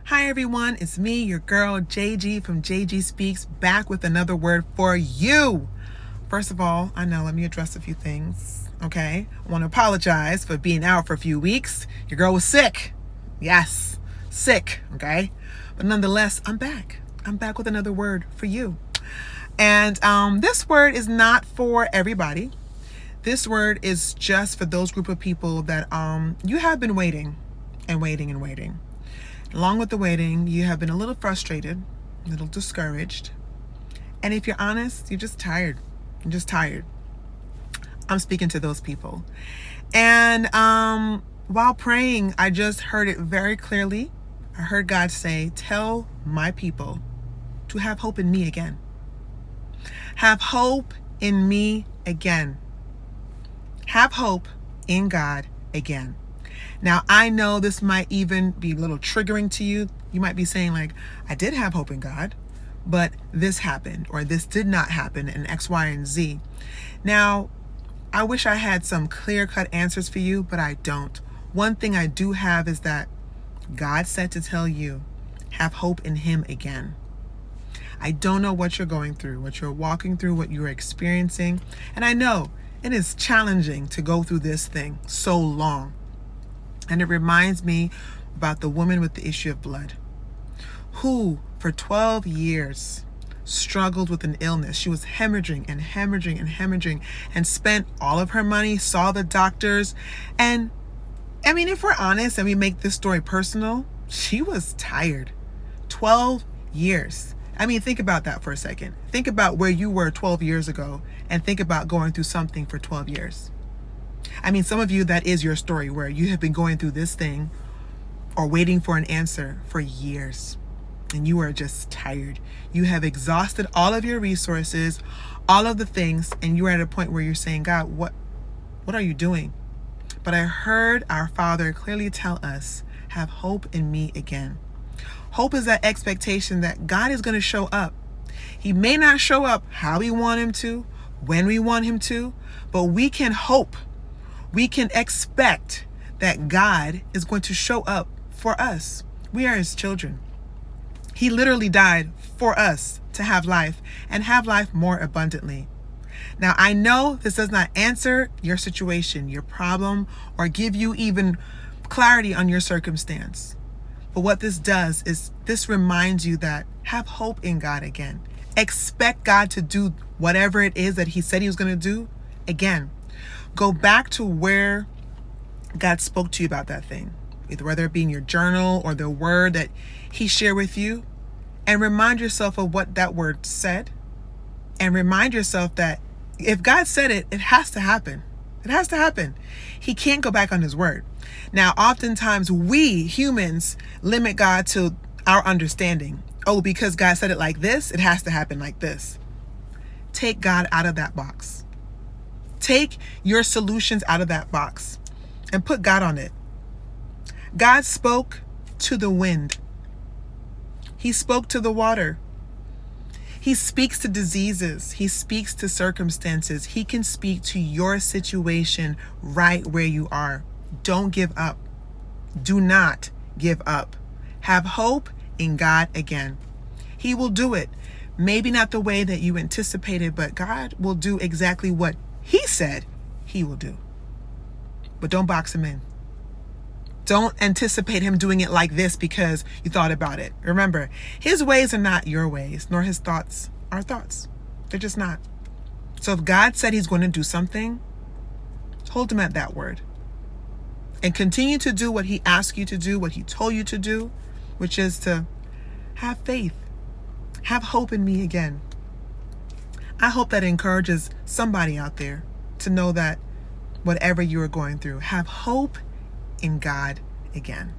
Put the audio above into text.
Hi everyone, it's me, your girl JG from JG Speaks, back with another word for you. First of all, let me address a few things, okay? I want to apologize for being out for a few weeks. Your girl was sick. Yes, sick, okay? But nonetheless, I'm back. I'm back with another word for you. And this word is not for everybody. This word is just for those group of people that you have been waiting and waiting and waiting. Along with the waiting, you have been a little frustrated, a little discouraged. And if you're honest, you're just tired. You're just tired. I'm speaking to those people. And while praying, I just heard it very clearly. I heard God say, tell my people to have hope in me again. Have hope in me again. Have hope in God again. Now, I know this might even be a little triggering to you. You might be saying like, I did have hope in God, but this happened or this did not happen in X, Y, and Z. Now, I wish I had some clear-cut answers for you, but I don't. One thing I do have is that God said to tell you, have hope in Him again. I don't know what you're going through, what you're walking through, what you're experiencing. And I know it is challenging to go through this thing so long. And it reminds me about the woman with the issue of blood, who for 12 years struggled with an illness. She was hemorrhaging and hemorrhaging and hemorrhaging and spent all of her money, saw the doctors. And I mean, if we're honest and we make this story personal, she was tired. 12 years. I mean, think about that for a second. Think about where you were 12 years ago and think about going through something for 12 years. I mean, some of you, that is your story, where you have been going through this thing or waiting for an answer for years, and you are just tired. You have exhausted all of your resources, all of the things, and you are at a point where you're saying, God, what are you doing? But I heard our Father clearly tell us, have hope in me again. Hope is that expectation that God is going to show up. He may not show up how we want Him to, when we want Him to, but we can hope. We can expect that God is going to show up for us. We are His children. He literally died for us to have life and have life more abundantly. Now, I know this does not answer your situation, your problem, or give you even clarity on your circumstance. But what this does is this reminds you that have hope in God again. Expect God to do whatever it is that He said He was going to do again. Go back to where God spoke to you about that thing, whether it be in your journal or the word that He shared with you, and remind yourself of what that word said, and remind yourself that if God said it, it has to happen. It has to happen. He can't go back on His word. Now, oftentimes we humans limit God to our understanding. Oh, because God said it like this, it has to happen like this. Take God out of that box. Take your solutions out of that box and put God on it. God spoke to the wind. He spoke to the water. He speaks to diseases. He speaks to circumstances. He can speak to your situation right where you are. Don't give up. Do not give up. Have hope in God again. He will do it. Maybe not the way that you anticipated, but God will do exactly what He said He will do. But don't box Him in. Don't anticipate Him doing it like this because you thought about it. Remember, His ways are not your ways, nor His thoughts are thoughts. They're just not. So if God said He's going to do something, hold Him at that word. And continue to do what He asked you to do, what He told you to do, which is to have faith. Have hope in me again. I hope that encourages somebody out there to know that whatever you are going through, have hope in God again.